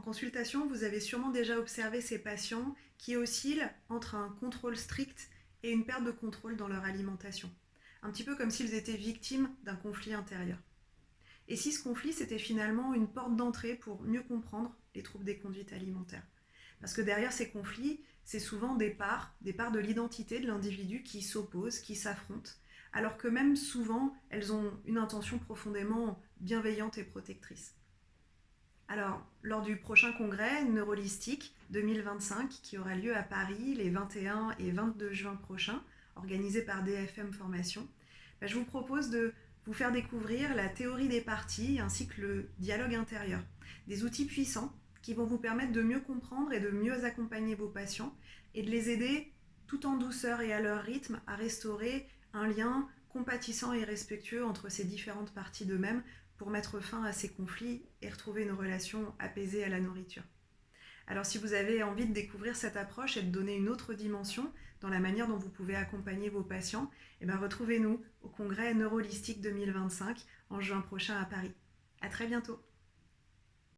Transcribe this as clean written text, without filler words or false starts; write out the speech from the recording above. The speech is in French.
consultation, vous avez sûrement déjà observé ces patients qui oscillent entre un contrôle strict et une perte de contrôle dans leur alimentation. Un petit peu comme s'ils étaient victimes d'un conflit intérieur. Et si ce conflit, c'était finalement une porte d'entrée pour mieux comprendre les troubles des conduites alimentaires. Parce que derrière ces conflits, c'est souvent des parts de l'identité de l'individu qui s'opposent, qui s'affrontent, alors que même souvent, elles ont une intention profondément bienveillante et protectrice. Alors, lors du prochain congrès Neurolistique 2025, qui aura lieu à Paris les 21 et 22 juin prochains, organisé par DFM Formation, je vous propose de vous faire découvrir la théorie des parties ainsi que le dialogue intérieur. Des outils puissants qui vont vous permettre de mieux comprendre et de mieux accompagner vos patients et de les aider tout en douceur et à leur rythme à restaurer un lien compatissant et respectueux entre ces différentes parties d'eux-mêmes pour mettre fin à ces conflits et retrouver une relation apaisée à la nourriture. Alors si vous avez envie de découvrir cette approche et de donner une autre dimension dans la manière dont vous pouvez accompagner vos patients, retrouvez-nous au congrès Neurolistique 2025 en juin prochain à Paris. À très bientôt.